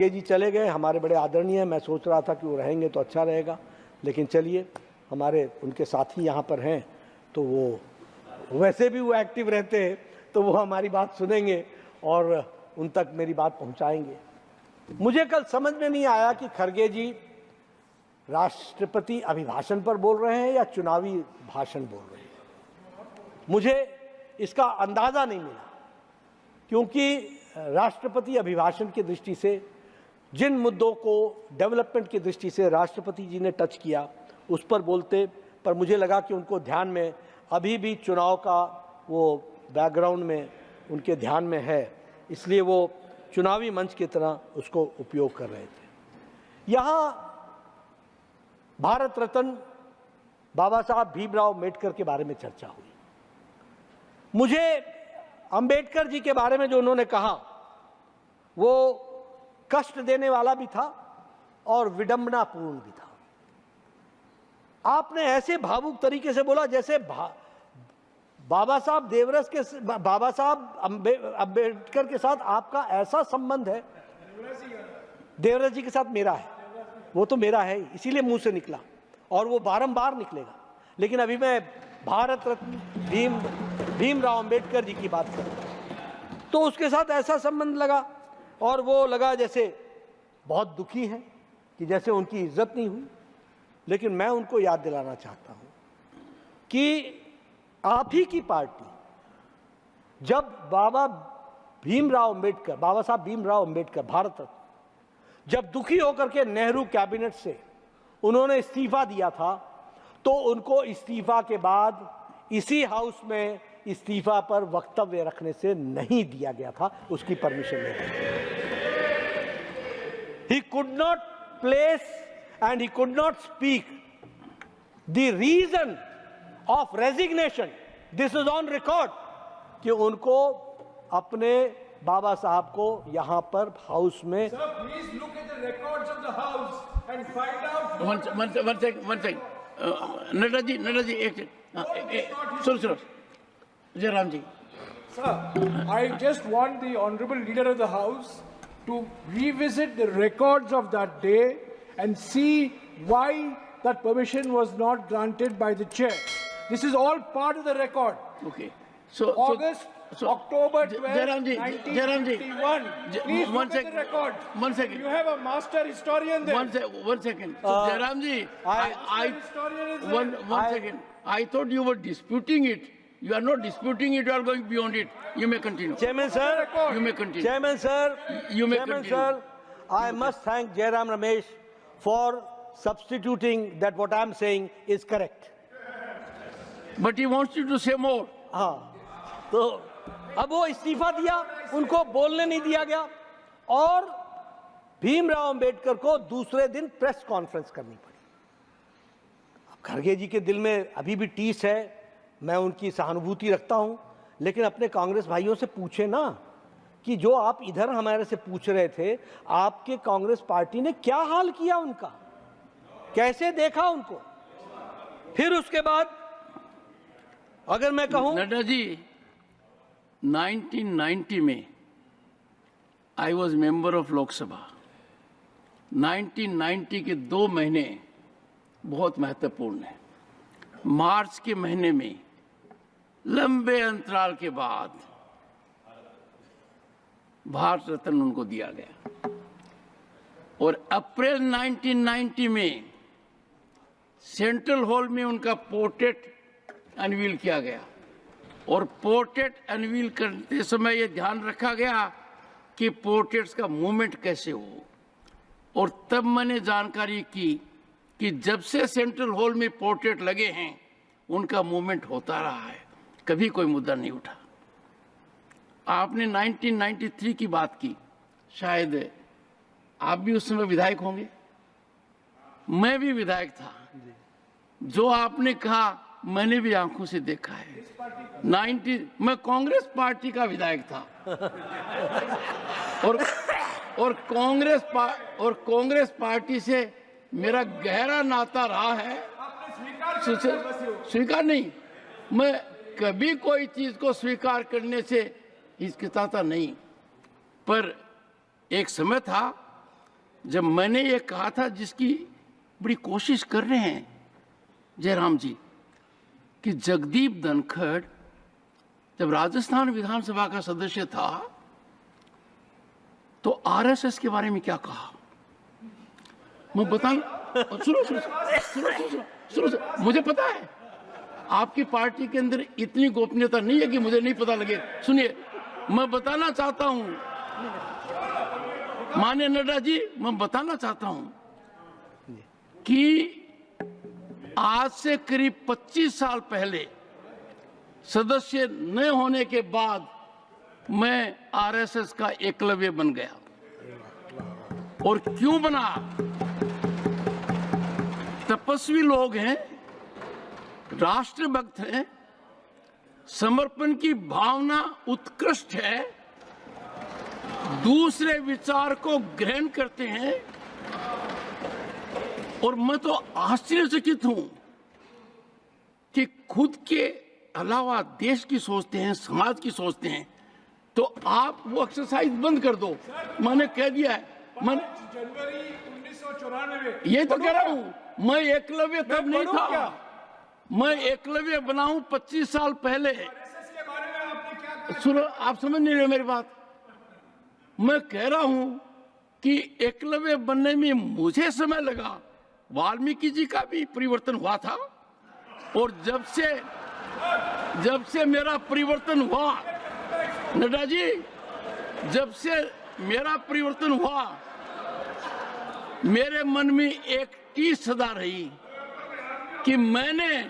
ये जी चले गए, हमारे बड़े आदरणीय। मैं सोच रहा था कि वो रहेंगे तो अच्छा रहेगा, लेकिन चलिए, हमारे उनके साथी यहाँ पर हैं, तो वो वैसे भी वो एक्टिव रहते हैं, तो वो हमारी बात सुनेंगे और उन तक मेरी बात पहुँचाएंगे। मुझे कल समझ में नहीं आया कि खड़गे जी राष्ट्रपति अभिभाषण पर बोल रहे हैं या चुनावी भाषण बोल रहे हैं। मुझे इसका अंदाज़ा नहीं मिला, क्योंकि राष्ट्रपति अभिभाषण की दृष्टि से जिन मुद्दों को डेवलपमेंट की दृष्टि से राष्ट्रपति जी ने टच किया, उस पर बोलते, पर मुझे लगा कि उनको ध्यान में अभी भी चुनाव का वो बैकग्राउंड में उनके ध्यान में है, इसलिए वो चुनावी मंच की तरह उसको उपयोग कर रहे थे। यहाँ भारत रत्न बाबा साहब भीमराव अम्बेडकर के बारे में चर्चा हुई। मुझे अम्बेडकर जी के बारे में जो उन्होंने कहा वो कष्ट देने वाला भी था और विडंबनापूर्ण भी था। आपने ऐसे भावुक तरीके से बोला जैसे बाबा साहब अम्बेडकर के साथ आपका ऐसा संबंध है। देवराज जी के साथ मेरा है, वो तो मेरा है, इसीलिए मुंह से निकला और वो बारंबार निकलेगा। लेकिन अभी मैं भारत रत्न भीमराव अम्बेडकर जी की बात कर रहा हूं, तो उसके साथ ऐसा संबंध लगा और वो लगा जैसे बहुत दुखी है कि जैसे उनकी इज्जत नहीं हुई। लेकिन मैं उनको याद दिलाना चाहता हूं कि आप ही की पार्टी जब बाबा साहब भीमराव अम्बेडकर भारत रत्न जब दुखी होकर के नेहरू कैबिनेट से उन्होंने इस्तीफा दिया था, तो उनको इस्तीफा के बाद इसी हाउस में इस्तीफा पर वक्तव्य रखने से नहीं दिया गया था, उसकी परमिशन नहीं। He could not place and he could not speak the reason of resignation. This is on record कि उनको अपने बाबा साहब को यहाँ पर हाउस में Sir, please look at the records of the house and find out. One second. Nadda ji एक सुनो जयराम जी. Sir, I just want the honorable leader of the house to revisit the records of that day and see why that permission was not granted by the chair. This is all part of the record. Okay. October 12, Jairam ji, 1951. Please look at the record. 1 second. You have a master historian there. 1 second. So Jairam ji, one second. I thought you were disputing it. You are not disputing it. You are going beyond it. You may continue. Chairman sir, You may continue. Chairman sir, You may Chairman continue. sir, I must thank Jairam Ramesh for substituting that what I am saying is correct. But he wants you to say more. हाँ, तो अब वो इस्तीफा दिया, उनको बोलने नहीं दिया गया और भीमराव अंबेडकर को दूसरे दिन प्रेस कॉन्फ्रेंस करनी पड़ी। अब खड़गे जी के दिल में अभी भी टीस है, मैं उनकी सहानुभूति रखता हूं, लेकिन अपने कांग्रेस भाइयों से पूछे ना कि जो आप इधर हमारे से पूछ रहे थे, आपके कांग्रेस पार्टी ने क्या हाल किया उनका, कैसे देखा उनको। फिर उसके बाद अगर मैं कहूं, नड्डा जी, 1990 में I was member of Lok Sabha. 1990 के 2 महीने बहुत महत्वपूर्ण है। मार्च के महीने में लंबे अंतराल के बाद भारत रत्न उनको दिया गया और अप्रैल 1990 में सेंट्रल हॉल में उनका पोर्ट्रेट अनवील किया गया और पोर्ट्रेट अनवील करते समय यह ध्यान रखा गया कि पोर्ट्रेट्स का मूवमेंट कैसे हो। और तब मैंने जानकारी की कि जब से सेंट्रल हॉल में पोर्ट्रेट लगे हैं उनका मूवमेंट होता रहा है, कभी कोई मुद्दा नहीं उठा। आपने 1993 की बात की, शायद आप भी उस समय विधायक होंगे, मैं भी विधायक था। जो आपने कहा मैंने भी आंखों से देखा है। मैं कांग्रेस पार्टी का विधायक था और कांग्रेस पार्टी से मेरा गहरा नाता रहा है। स्वीकार नहीं, मैं कभी कोई चीज को स्वीकार करने से हिचकिचाता नहीं, पर एक समय था जब मैंने ये कहा था, जिसकी बड़ी कोशिश कर रहे हैं जयराम जी, कि जगदीप धनखड़ जब राजस्थान विधानसभा का सदस्य था तो आरएसएस के बारे में क्या कहा, मैं सुनो, मुझे पता है आपकी पार्टी के अंदर इतनी गोपनीयता नहीं है कि मुझे नहीं पता लगे। सुनिए, मैं बताना चाहता हूं, माननीय नड्डा जी, मैं बताना चाहता हूं कि आज से करीब 25 साल पहले सदस्य न होने के बाद मैं आरएसएस का एकलव्य बन गया। और क्यों बना? तपस्वी लोग हैं, राष्ट्रभक्त हैं, समर्पण की भावना उत्कृष्ट है, दूसरे विचार को ग्रहण करते हैं। और मैं तो आश्चर्यचकित हूं कि खुद के अलावा देश की सोचते हैं, समाज की सोचते हैं। तो आप वो एक्सरसाइज बंद कर दो। मैंने कह दिया है, जनवरी 1994 ये तो कह रहा हूं, मैं एकलव्य तब नहीं था, मैं एकलव्य बनाऊं 25 साल पहले। के बारे में आपने क्या कहा? सुनो, आप समझ नहीं रहे मेरी बात। मैं कह रहा हूं कि एकलव्य बनने में मुझे समय लगा, वाल्मीकि जी का भी परिवर्तन हुआ था। और जब से मेरा परिवर्तन हुआ, नड्डा जी, जब से मेरा परिवर्तन हुआ, मेरे मन में एक चीज सदा रही कि मैंने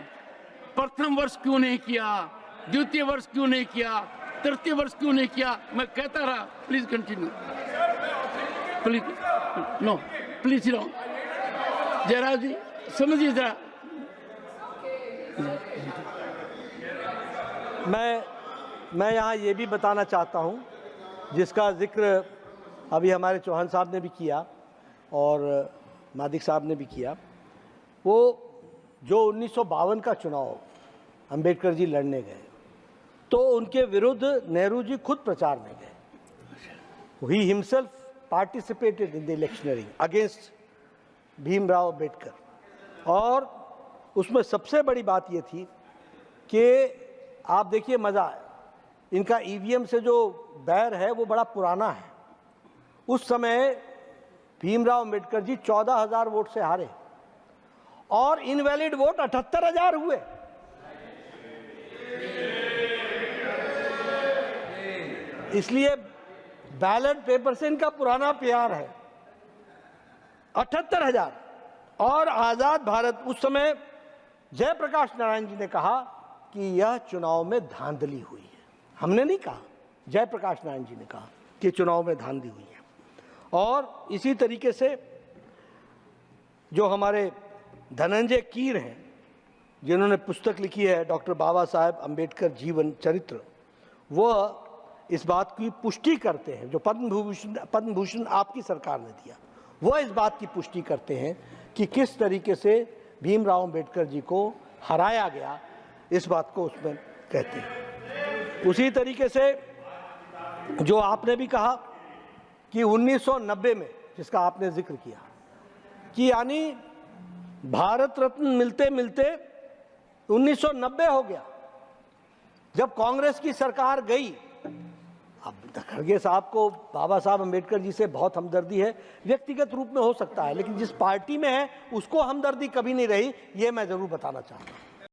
प्रथम वर्ष क्यों नहीं किया, द्वितीय वर्ष क्यों नहीं किया, तृतीय वर्ष क्यों नहीं किया। मैं कहता रहा। Please continue, please, no please sit down. Jayraj ji समझिए जरा। मैं यहाँ ये भी बताना चाहता हूँ, जिसका जिक्र अभी हमारे चौहान साहब ने भी किया और मादिक साहब ने भी किया। वो जो 1952 का चुनाव अंबेडकर जी लड़ने गए, तो उनके विरुद्ध नेहरू जी खुद प्रचार में गए। He himself participated in the electioneering against Bhimrao Ambedkar. और उसमें सबसे बड़ी बात ये थी कि आप देखिए, मज़ा है, इनका ईवीएम से जो बैर है वो बड़ा पुराना है। उस समय भीमराव अंबेडकर जी 14,000 वोट से हारे और इनवैलिड वोट 78,000 हुए। इसलिए बैलेट पेपर से इनका पुराना प्यार है। 78,000। और आजाद भारत, उस समय जयप्रकाश नारायण जी ने कहा कि यह चुनाव में धांधली हुई है। हमने नहीं कहा, जयप्रकाश नारायण जी ने कहा कि चुनाव में धांधली हुई है। और इसी तरीके से जो हमारे धनंजय कीर हैं, जिन्होंने पुस्तक लिखी है डॉक्टर बाबा साहेब अंबेडकर जीवन चरित्र, वह इस बात की पुष्टि करते हैं, जो पद्म भूषण आपकी सरकार ने दिया, वह इस बात की पुष्टि करते हैं कि किस तरीके से भीमराव अंबेडकर जी को हराया गया, इस बात को उसमें कहते हैं। उसी तरीके से जो आपने भी कहा कि 1990 में, जिसका आपने जिक्र किया, कि यानी भारत रत्न मिलते मिलते 1990 हो गया जब कांग्रेस की सरकार गई। अब खड़गे साहब को बाबा साहब अंबेडकर जी से बहुत हमदर्दी है, व्यक्तिगत रूप में हो सकता है, लेकिन जिस पार्टी में है उसको हमदर्दी कभी नहीं रही, ये मैं जरूर बताना चाहता हूँ।